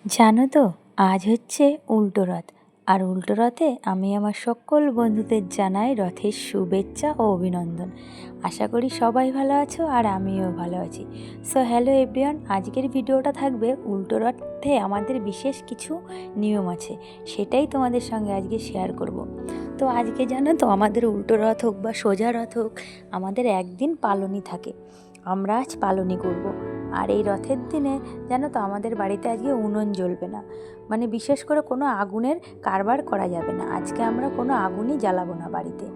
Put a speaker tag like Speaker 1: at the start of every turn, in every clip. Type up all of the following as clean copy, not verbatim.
Speaker 1: জানো তো, আজ হচ্ছে উল্টো রথ। আর উল্টো রথে আমি আমার সকল বন্ধুদের জানাই রথের শুভেচ্ছা ও অভিনন্দন। আশা করি সবাই ভালো আছো আর আমিও ভালো আছি। সো হ্যালো এভরিওয়ান, আজকের ভিডিওটা থাকবে উল্টো রথে আমাদের বিশেষ কিছু নিয়ম আছে, সেটাই তোমাদের সঙ্গে আজকে শেয়ার করব। তো আজকে জানো তো, আমাদের উল্টো রথ হোক বা সোজা রথ হোক, আমাদের একদিন পালনি থাকে। আমরা আজ পালনি করব। আর এই রথের দিনে জানো তো, আমাদের বাড়িতে আজকে উনুন জ্বলবে না, মানে বিশেষ করে কোনো আগুনের কারবার করা যাবে না। আজকে আমরা কোনো আগুনই জ্বালাবো না বাড়িতে।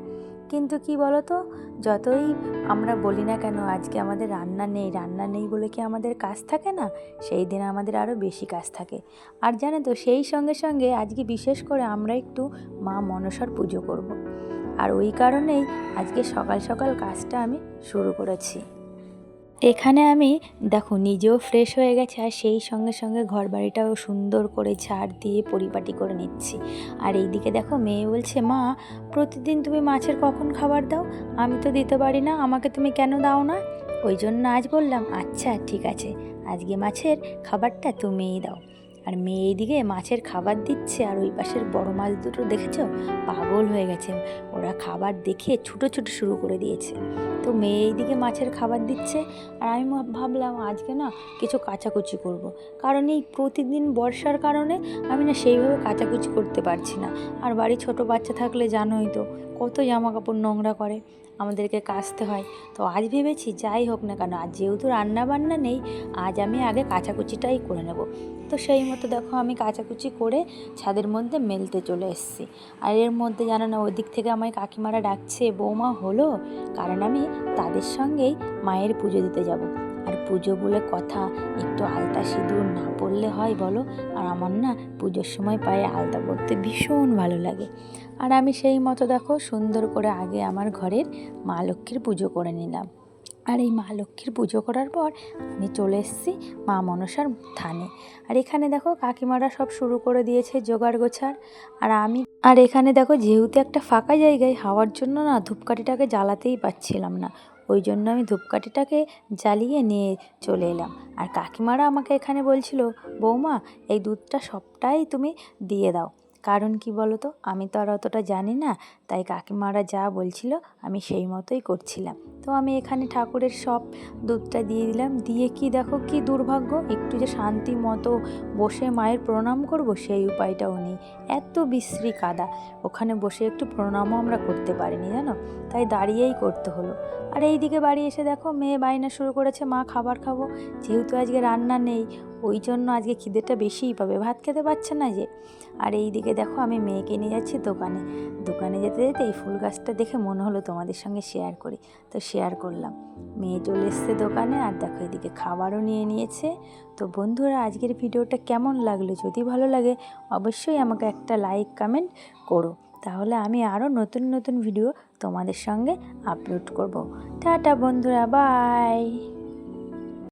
Speaker 1: কিন্তু কি বলো তো, যতই আমরা বলি না কেন আজকে আমাদের রান্না নেই বলে কি আমাদের কাজ থাকে না? সেই দিন আমাদের আরও বেশি কাজ থাকে। আর জানো তো, সেই সঙ্গে সঙ্গে আজকে বিশেষ করে আমরা একটু মা মনসার পুজো করব। আর ওই কারণেই আজকে সকাল সকাল কাজটা আমি শুরু করেছি। এখানে আমি দেখো নিজেও ফ্রেশ হয়ে গেছে, আর সেই সঙ্গে সঙ্গে ঘর বাড়িটাও সুন্দর করে ঝাড় দিয়ে পরিপাটি করে নিচ্ছি। আর এইদিকে দেখো মেয়ে বলছে, মা প্রতিদিন তুমি মাছের কখন খাবার দাও? আমি তো দিতে পারি না, আমাকে তুমি কেন দাও না? ওই জন্য আজ বললাম আচ্ছা ঠিক আছে, আজকে মাছের খাবারটা তুমিই দাও। আর মেয়ে এইদিকে মাছের খাবার দিচ্ছে, আর ওই পাশের বড় মাছ দুটো দেখেছো, পাগল হয়ে গেছে। ওরা খাবার দেখে ছুটো ছুটো শুরু করে দিয়েছে। তো মেয়ে এইদিকে মাছের খাবার দিচ্ছে, আর আমি ভাবলাম আজকে না কিছু কাচাকুচি করব। কারণ এই প্রতিদিন বর্ষার কারণে আমি না সেইভাবে কাচাকুচি করতে পারছি না। আর বাড়ি ছোট বাচ্চা থাকলে জানোই তো, কত জামা কাপড় নোংরা করে, আমাদেরকে কাচতে হয়। তো আজ ভেবেছি যাই হোক না কেন, আজ যেহেতু রান্না বান্না নেই, আজ আমি আগে কাচাকুচিটাই করে নেব। তো সেই মতো দেখো আমি কাচাকুচি করে ছাদের মধ্যে মেলতে চলে এসেছি। আর এর মধ্যে জানো না, ওই দিক থেকে আমার কাকিমারা ডাকছে, বৌমা হলো, কারণ আমি তাদের সঙ্গেই মায়ের পুজো দিতে যাব। আর পুজো বলে কথা, একটু আলতা সিঁদুর না পরলে হয় বলো? আর আমার না পুজোর সময় পায়ে আলতা পরতে ভীষণ ভালো লাগে। আর আমি সেই মতো দেখো সুন্দর করে আগে আমার ঘরের মা লক্ষ্মীর পুজো করে নিলাম। আর এই মা লক্ষ্মীর পুজো করার পর আমি চলে এসেছি মা মনসার থানে। আর এখানে দেখো কাকিমারা সব শুরু করে দিয়েছে জোগাড় গোছাড়। আর এখানে দেখো, যেহেতু একটা ফাঁকা জায়গায় হাওয়ার জন্য না ধূপকাঠিটাকে জ্বালাতেই পাচ্ছিলাম না, ওই জন্য আমি ধূপকাঠিটাকে জ্বালিয়ে নিয়ে চলে এলাম। আর কাকিমারা আমাকে এখানে বলছিল, বৌমা এই দুধটা সবটাই তুমি দিয়ে দাও। কারণ কি বলো তো, আমি তো আর অতটা জানি না, তাই কাকিমারা যা বলছিল আমি সেই মতোই করছিলাম। তো আমি এখানে ঠাকুরের সব দুধটা দিয়ে দিলাম। দিয়ে কি দেখো, কি দুর্ভাগ্য, একটু যে শান্তি মতো বসে মায়ের প্রণাম করব সেই উপায়টাও নেই। এত বিশ্রী কাদা, ওখানে বসে একটু প্রণামও আমরা করতে পারিনি জানো, তাই দাঁড়িয়েই করতে হলো। আর এই দিকে বাড়ি এসে দেখো মেয়ে বায়না শুরু করেছে, মা খাবার খাবো। যেহেতু আজকে রান্না নেই, ওই জন্য আজকে খিদেটা বেশিই পাবে, ভাত খেতে পারছে না যে। আর এই দিকে দেখো আমি মেয়েকে নিয়ে যাচ্ছি দোকানে। দোকানে যেতে যেতে এই ফুল গাছটা দেখে মনে হলো তোমাদের সঙ্গে শেয়ার করি, তো শেয়ার করলাম। মেয়ে চলে এসছে দোকানে, আর দেখো এদিকে খাবারও নিয়ে নিয়েছে। তো বন্ধুরা, আজকের ভিডিওটা কেমন লাগলো? যদি ভালো লাগে অবশ্যই আমাকে একটা লাইক কমেন্ট করো, তাহলে আমি আরও নতুন নতুন ভিডিও তোমাদের সঙ্গে আপলোড করব। টাটা বন্ধুরা, বাই।